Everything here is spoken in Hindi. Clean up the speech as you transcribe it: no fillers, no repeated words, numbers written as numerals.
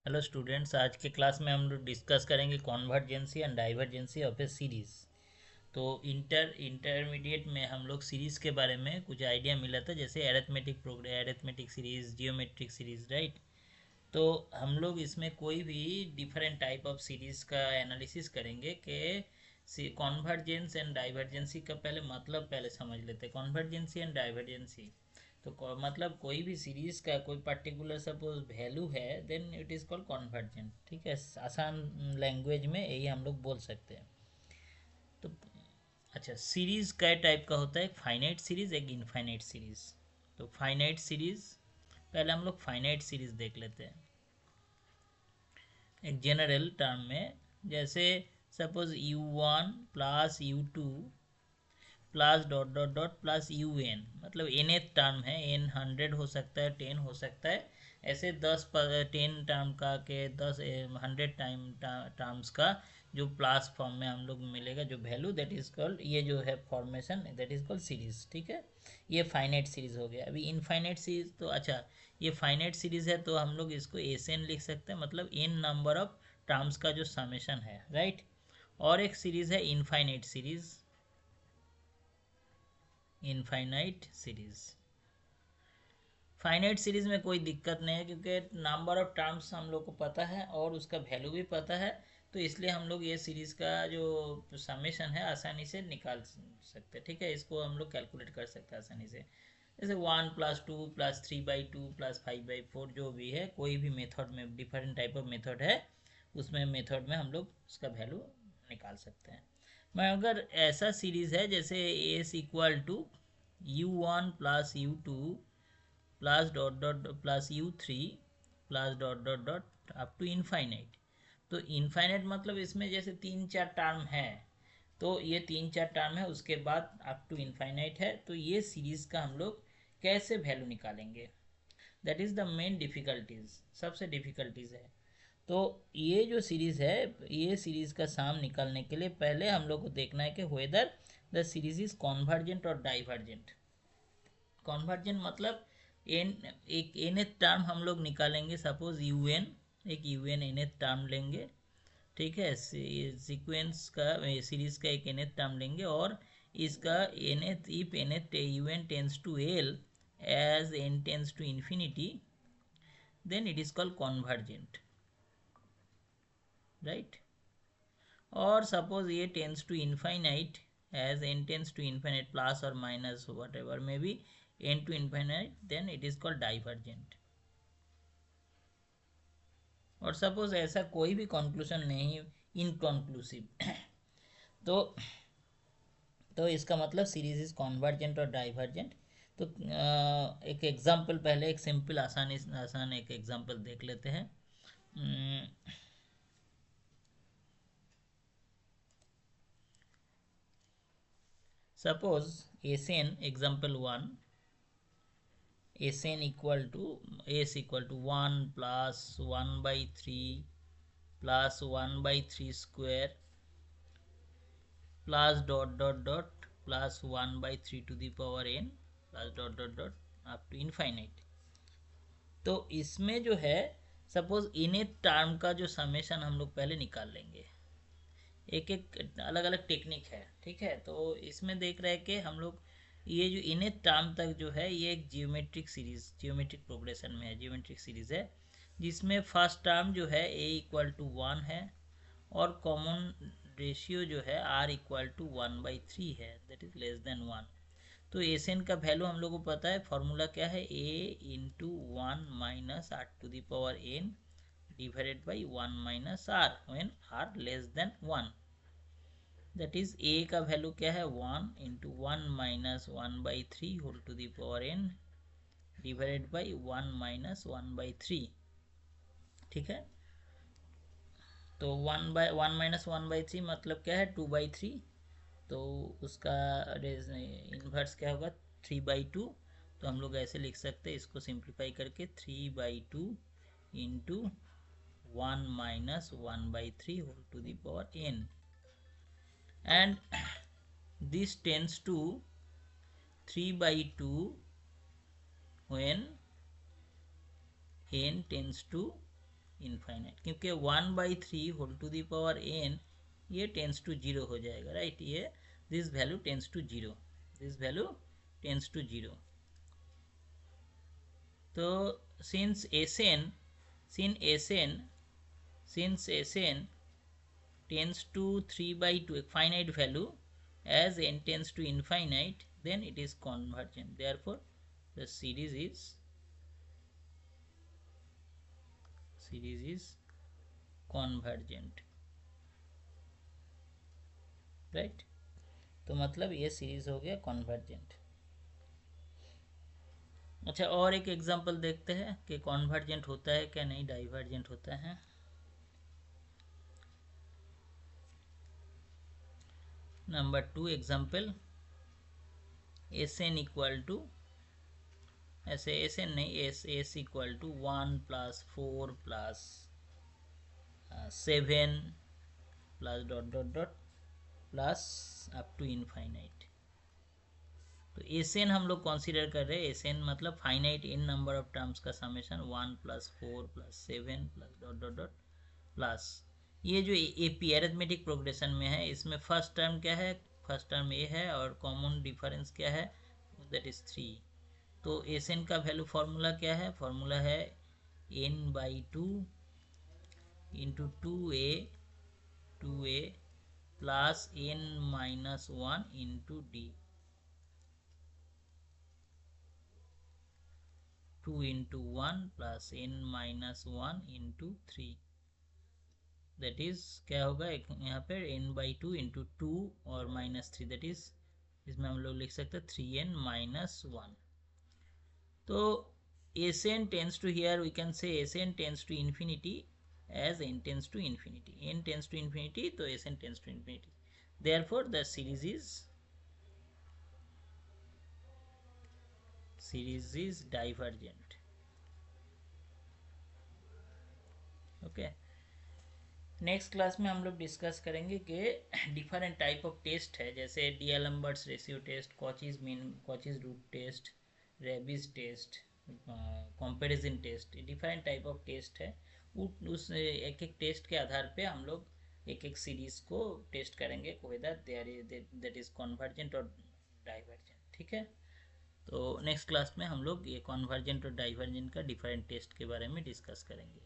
हेलो स्टूडेंट्स, आज के क्लास में हम लोग डिस्कस करेंगे कॉन्वर्जेंसी and divergency of A series. तो इंटरमीडिएट में हम लोग सीरीज़ के बारे में कुछ आइडिया मिला था, जैसे arithmetic series, geometric series, right. तो हम लोग इसमें कोई भी डिफरेंट टाइप ऑफ सीरीज़ का एनालिसिस करेंगे कि कॉन्वर्जेंस एंड डाइवर्जेंसी का पहले समझ लेते हैं। कॉन्वर्जेंसी एंड डाइवर्जेंसी तो मतलब कोई भी सीरीज का कोई पर्टिकुलर सपोज वैल्यू है, then it is called convergent. ठीक है, आसान लैंग्वेज में यही हम लोग बोल सकते हैं। तो अच्छा, सीरीज कई टाइप का होता है, एक फाइनाइट सीरीज, एक इनफाइनाइट सीरीज। तो फाइनाइट सीरीज, पहले हम लोग फाइनाइट सीरीज देख लेते हैं एक जनरल टर्म में। जैसे suppose u1 plus u2 plus dot dot dot plus u n, मतलब एन एथ टर्म है। एन 100 हो सकता है, 10 हो सकता है, ऐसे 10 टर्म का के 100 टर्म्स का जो प्लस फॉर्म में हम लोग मिलेगा जो वैल्यू, दैट इज कॉल्ड, ये जो है formation, that is called series. ठीक है, ये फाइनाइट सीरीज हो गया। अभी इनफाइनाइट सीरीज, तो अच्छा, ये फाइनाइट सीरीज है तो हम लोग इसको एस एन लिख सकते हैं, मतलब एन नंबर ऑफ टर्म्स का जो समेशन है, राइट। और एक सीरीज है infinite series, infinite series. Finite series में कोई दिक्कत नहीं है, क्योंकि नंबर ऑफ टर्म्स हम लोग को पता है और उसका वैल्यू भी पता है, तो इसलिए हम लोग ये सीरीज का जो समेशन है आसानी से निकाल सकते हैं। ठीक है, इसको हम लोग कैलकुलेट कर सकते हैं आसानी से। जैसे 1+2+3/2 +5/4, जो भी है, कोई भी मेथड में डिफरेंट टाइप ऑफ मेथड है, उसमें मेथड में हम लोग उसका वैल्यू निकाल सकते हैं। मैं अगर ऐसा सीरीज है जैसे S equal to u1 plus u2 plus dot dot plus u3 plus dot dot dot up to infinite. तो इनफाइनाइट मतलब इसमें जैसे 3-4 टर्म है, तो ये 3-4 टर्म है, उसके बाद अप टू इनफाइनाइट है, तो ये सीरीज का हम लोग कैसे वैल्यू निकालेंगे, that is the main difficulties, सबसे डिफ़िकल्टीज है। तो ये जो सीरीज़ है, ये सीरीज़ का साम निकालने के लिए पहले हम लोग को देखना है कि whether the series is convergent और डाइवर्जेंट। कॉन्वर्जेंट मतलब एन, एक एन एथ टर्म हम लोग निकालेंगे, सपोज यू एन, एक you N N th term लेंगे। ठीक है, सीक्वेंस का, सीरीज का एक एन एथ टर्म लेंगे, और इसका nth, if nth u n tends to L as n tends to infinity, then it is called convergent, right. और सपोज ये tends to infinite, as n tends to infinite plus or minus whatever may be n to infinite, then it is called divergent। और सपोज ऐसा कोई भी कंक्लूजन नहीं, इनकंक्लूसिव तो इसका मतलब सीरीज इज कॉन्वर्जेंट और डाइवर्जेंट। तो एक एग्जांपल, पहले एक सिंपल आसान एक एग्जांपल देख लेते हैं। Suppose an example 1, Sn equal to s equal to 1 plus 1/3 plus 1/3 square plus dot dot dot plus 1/3 to the power n plus dot dot dot up to infinite। तो इसमें जो है, सपोज इन्हें टर्म का जो समेशन हम लोग पहले निकाल लेंगे। एक एक अलग अलग टेक्निक है, ठीक है। तो इसमें देख रहे हैं कि हम लोग ये जो इन्हें टर्म तक जो है, ये एक जियोमेट्रिक सीरीज, जियोमेट्रिक प्रोग्रेशन में है, जियोमेट्रिक सीरीज है, जिसमें फर्स्ट टर्म जो है a इक्वल टू 1 है, और कॉमन रेशियो जो है r इक्वल टू 1/3 है, दैट इज लेस देन 1। तो एस एन का वैल्यू हम लोग को पता है, फॉर्मूला क्या है, a into 1 minus r to the power n divided by 1 minus r when r less than 1। That is a का वैल्यू क्या है, 1 into 1 minus 1/3 whole to the power n divided by 1 minus 1/3। ठीक है, तो 1 माइनस 1/3 मतलब क्या है, 2/3। तो उसका इन्वर्स क्या होगा, 3/2। तो हम लोग ऐसे लिख सकते हैं, इसको सिंप्लीफाई करके 3/2 into 1 minus 1/3 whole to the power n, and this tends to 3/2 when n tends to infinite, क्योंकि 1/3 whole to the power n ये टेंस टू जीरो हो जाएगा, राइट। ये this value tends to zero, this value tends to zero. तो since Sn tends to 3/2, a finite value, as n tends to infinite, then it is convergent. Therefore the series is convergent, right। तो मतलब ये सीरीज हो गया कॉन्वर्जेंट। अच्छा, और एक एग्जांपल देखते हैं कि कॉन्वर्जेंट होता है क्या नहीं, डाइवर्जेंट होता है। Number 2 example, Sn equal to, ऐसे Sn नहीं, S equal to 1 + 4 + 7 plus dot dot dot plus up to infinite. तो Sn हम लोग कंसीडर कर रहे हैं, Sn मतलब finite in number of terms का summation 1 + 4 + 7 plus dot dot dot plus, ये जो एपी अरिथमेटिक प्रोग्रेशन में है, इसमें फर्स्ट टर्म क्या है, फर्स्ट टर्म ए है और कॉमन डिफरेंस क्या है, दैट इज 3। तो Sn का वैल्यू फार्मूला क्या है, फार्मूला है n/2 into 2a plus n-1 into d, 2 into 1 plus n-1 into 3, that is क्या होगा, यहाँ पे n/2 इंटू 2 और -3, दैट इज इसमें हम लोग लिख सकते हैं 3n-1। तो Sn tends to, here we can say Sn tends to infinity as n tends to infinity, n tends to infinity, तो Sn tends to infinity, therefore the series is divergent, okay. Next class में हम लोग डिस्कस करेंगे कि डिफरेंट टाइप ऑफ टेस्ट है, जैसे D'Alembert's ratio test, Cauchy's mean, Cauchy's root test, Raabe's test, comparison test, different type of test है। उस एक एक टेस्ट के आधार पे हम लोग एक एक सीरीज को टेस्ट करेंगे, वेदर दैट इज कॉन्वर्जेंट और डाइवर्जेंट, ठीक है। तो नेक्स्ट क्लास में हम लोग ये कॉन्वर्जेंट और डाइवर्जेंट का डिफरेंट टेस्ट के बारे में डिस्कस करेंगे।